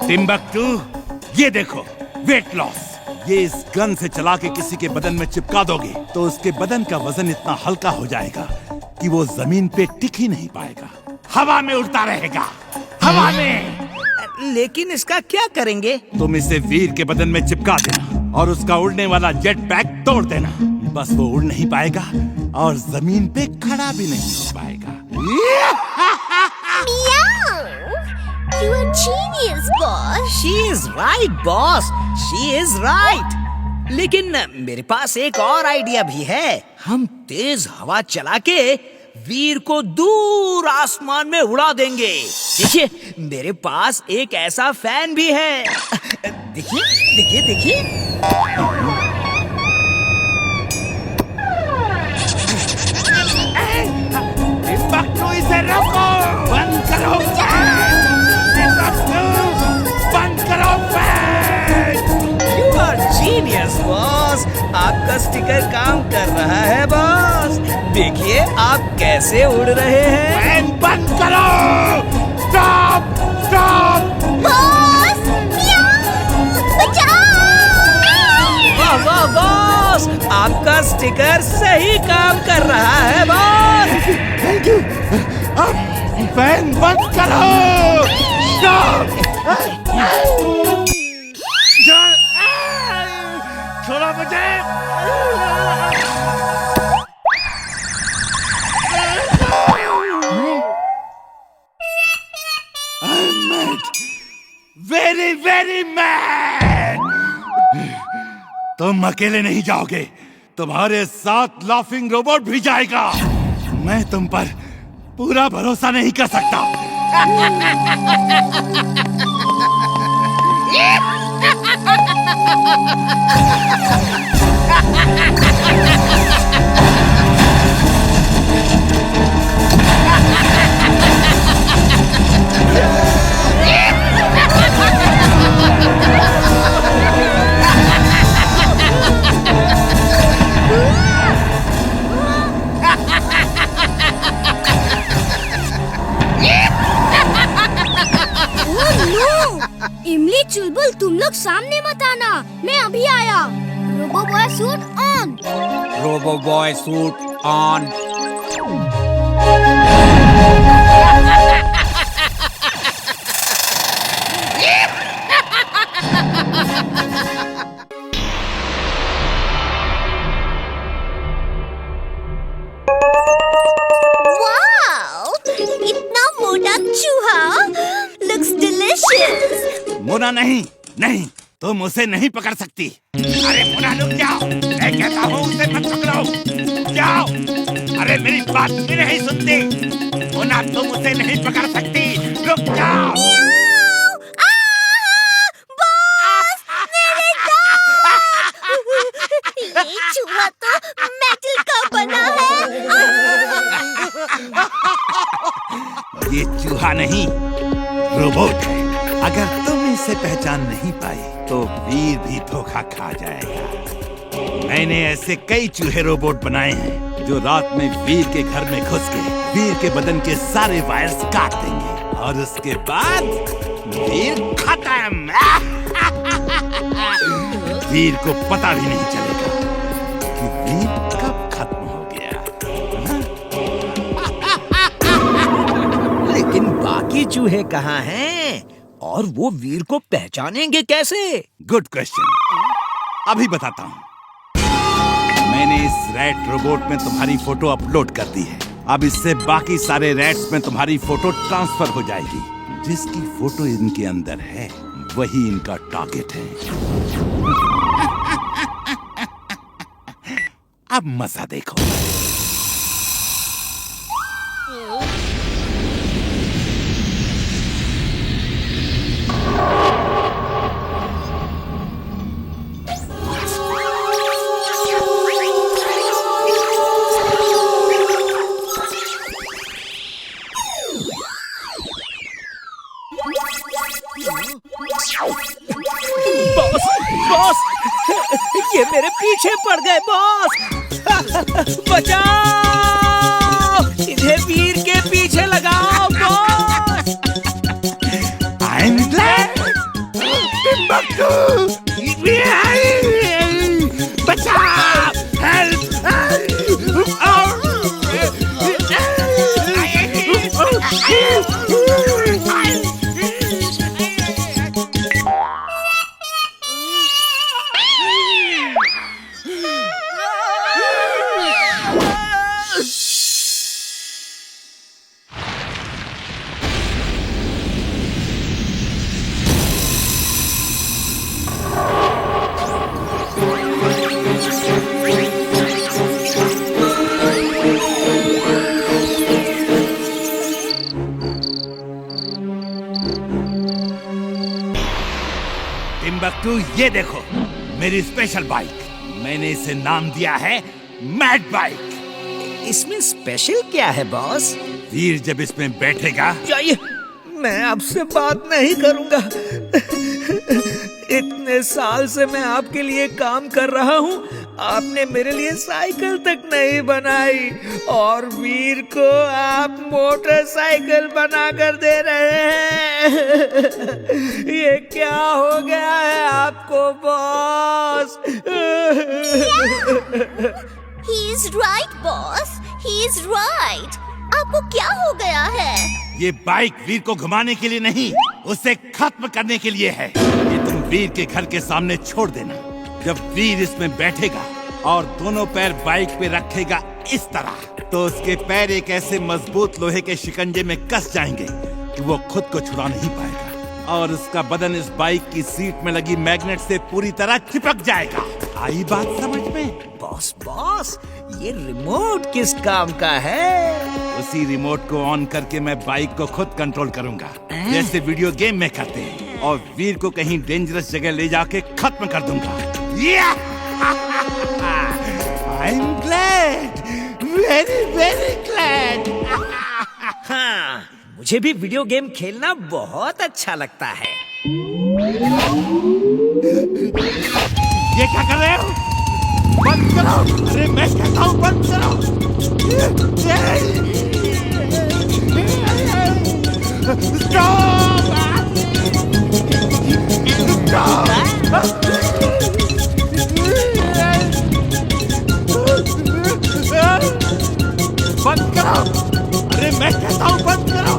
Timbuktu, ये देखो weight loss. ये इस गन से चला के किसी के बदन में चिपका दोगे तो उसके बदन का वजन इतना हल्का हो जाएगा कि वो जमीन पे टिक ही नहीं पाएगा, हवा में उड़ता रहेगा, हवा में। लेकिन इसका क्या करेंगे? तुम इसे वीर के बदन में चिपका देना और उसका उड़ने वाला जेट पैक तोड़ देना। बस वो उड़ नहीं पाएगा और जमीन पे खड़ा भी नहीं हो पाएगा। You are genius, boss. She is right, boss. She is right. लेकिन मेरे पास एक और आइडिया भी है। हम तेज हवा चला के वीर को दूर आसमान में उड़ा देंगे। देखिए, मेरे पास एक ऐसा फैन भी है। देखिए, देखिए, देखिए। टिम्बकटू, इसे रोको! बंद करो! बंद करो! You are genius, boss. आपका स्टिकर काम कर रहा है, बॉस। देखिए आप कैसे उड़ रहे हैं। फैन बंद करो! स्टॉप! स्टॉप! Boss! Meow! बचाओ! वाह वाह बॉस, आपका स्टिकर सही काम कर रहा है, बॉस। Thank you. फैन बंद करो! स्टॉप! छोड़ो मुझे! Very very mad! तुम अकेले नहीं जाओगे, तुम्हारे साथ लाफिंग रोबोट भी जाएगा। मैं तुम पर पूरा भरोसा नहीं कर सकता। इमली चुलबुल, तुम लोग सामने मत आना, मैं अभी आया। Robo boy suit on. Robo boy suit on. Wow! इतना मोटा चूहा, looks delicious. मुना नहीं, नहीं, तुम उसे नहीं पकड़ सकती। अरे मुना, रुक जाओ! मैं कहता हूँ उसे मत पकड़ो। जाओ! अरे मेरी बात भी नहीं सुनती। मुना, तुम उसे नहीं पकड़ सकती। रुक जाओ! बॉस, मेरे दांत! ये चूहा तो मेटल का बना है। ये चूहा नहीं, रोबोट है। अगर तुम इसे पहचान नहीं पाई तो वीर भी धोखा खा जाएगा। मैंने ऐसे कई चूहे रोबोट बनाए हैं जो रात में वीर के घर में घुस के वीर के बदन के सारे वायर्स काट देंगे और उसके बाद वीर खत्म। वीर को पता भी नहीं चलेगा कि वीर कब खत्म हो गया। लेकिन बाकी चूहे कहाँ हैं? और वो वीर को पहचानेंगे कैसे? Good question. अभी बताता हूँ। मैंने इस रैट रोबोट में तुम्हारी फोटो अपलोड कर दी है। अब इससे बाकी सारे रैट्स में तुम्हारी फोटो ट्रांसफर हो जाएगी। जिसकी फोटो इनके अंदर है वही इनका टारगेट है। अब मजा देखो। बॉस, बॉस, ये मेरे पीछे पड़ गए, बॉस। बचाओ! इन्हें वीर के पीछे लगाओ, टिम्बक्टू, ये देखो मेरी स्पेशल बाइक। मैंने इसे नाम दिया है मैड बाइक। इसमें स्पेशल क्या है बॉस? वीर जब इसमें बैठेगा, जाइए, मैं आपसे बात नहीं करूंगा। इतने साल से मैं आपके लिए काम कर रहा हूँ, आपने मेरे लिए साइकिल तक नहीं बनाई और वीर को आप मोटरसाइकिल बना कर दे रहे हैं। ये क्या हो गया है आपको boss? He is right, boss. He is right. आपको क्या हो गया है? ये बाइक वीर को घुमाने के लिए नहीं, उसे खत्म करने के लिए है। ये तुम वीर के घर के सामने छोड़ देना। जब वीर इसमें बैठेगा और दोनों पैर बाइक पे रखेगा इस तरह, तो उसके पैर एक ऐसे मजबूत लोहे के शिकंजे में कस जाएंगे कि वो खुद को छुड़ा नहीं पाएगा और उसका बदन इस बाइक की सीट में लगी मैग्नेट से पूरी तरह चिपक जाएगा। आई बात समझ में? बॉस बॉस, ये रिमोट किस काम का है? उसी रिमोट को ऑन करके मैं बाइक को खुद कंट्रोल करूंगा, जैसे वीडियो गेम में करते हैं, और वीर को कहीं डेंजरस जगह ले जाके खत्म कर दूंगा। I'm glad, very very glad. हाँ, मुझे भी वीडियो गेम खेलना बहुत अच्छा लगता है। ये क्या कर रहे हो? बंद करो! अरे मैं कहता हूँ बंद करो! बंद करो! अरे मैं कहता हूँ बंद करो!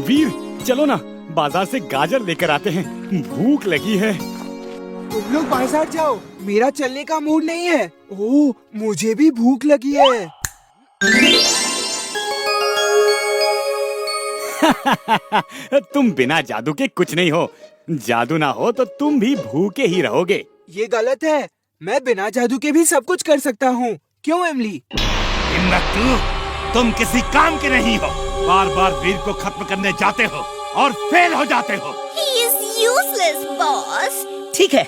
वीर, चलो ना, बाजार से गाजर लेकर आते हैं, भूख लगी है। तुम लोग बाजार जाओ, मेरा चलने का मूड नहीं है। ओह, मुझे भी भूख लगी है। तुम बिना जादू के कुछ नहीं हो। जादू ना हो तो तुम भी भूखे ही रहोगे। ये गलत है, मैं बिना जादू के भी सब कुछ कर सकता हूँ। क्यों एमली? टिम्बक्टू, तुम किसी काम के नहीं हो। बार बार वीर को खत्म करने जाते हो और फेल हो जाते हो। He is useless, boss. ठीक है,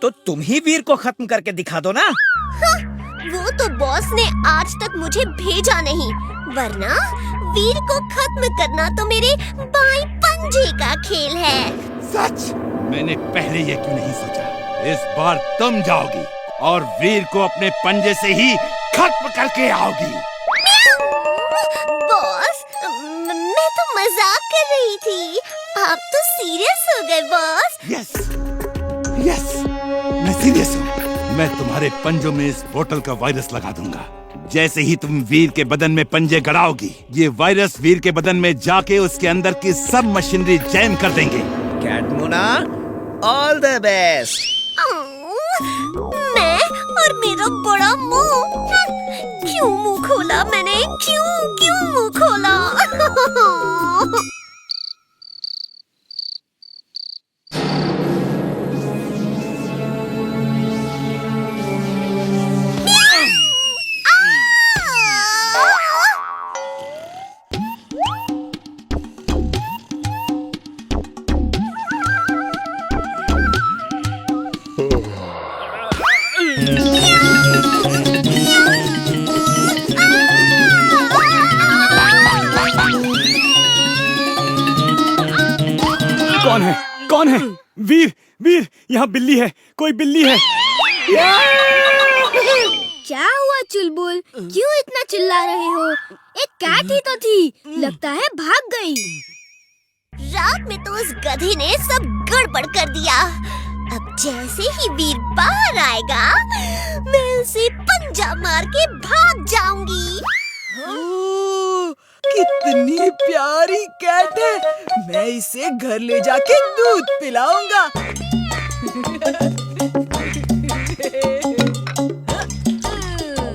तो तुम ही वीर को खत्म करके दिखा दो ना। हाँ, वो तो बॉस ने आज तक मुझे भेजा नहीं, वरना वीर को खत्म करना तो मेरे बाएं पंजे का खेल है। सच? मैंने पहले ये क्यों नहीं सोचा? इस बार तुम जाओगी और वीर को अपने पंजे से ही खत्म करके आओगी। बॉस, मैं तो मजाक कर रही थी, आप तो सीरियस हो गए बॉस। यस, यस, मैं सीरियस हूँ। मैं तुम्हारे पंजों में इस बोतल का वायरस लगा दूंगा। जैसे ही तुम वीर के बदन में पंजे गड़ाओगी, ये वायरस वीर के बदन में जाके उसके अंदर की सब मशीनरी जैम कर देंगे। कैटमुना, ऑल द बेस्ट। मैं और मेरा बड़ा मुंह, क्यों मुंह खोला मैंने? क्यों मुंह खोला? कौन है? कौन है? वीर, वीर, यहाँ बिल्ली है, कोई बिल्ली है। क्या हुआ चुलबुल? क्यों इतना चिल्ला रहे हो? एक कैट ही तो थी, लगता है भाग गई। रात में तो उस गधे ने सब गड़बड़ कर दिया। अब जैसे ही वीर बाहर आएगा, मैं उसे पंजा मार के भाग जाऊंगी। कितनी प्यारी कैट है। मैं इसे घर ले जाके दूध पिलाऊंगा।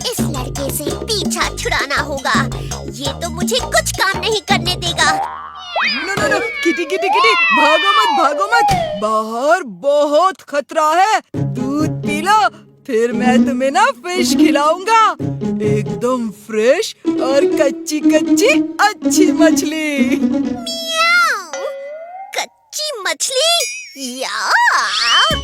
इस लड़के से पीछा छुड़ाना होगा। ये तो मुझे कुछ काम नहीं करने देगा। नो, किटी किटी किटी, भागो मत, बाहर बहुत खतरा है। दूध पी लो, फिर मैं तुम्हें ना फिश खिलाऊंगा, एकदम फ्रेश और कच्ची कच्ची अच्छी मछली। मियाऊ, कच्ची मछली, यार।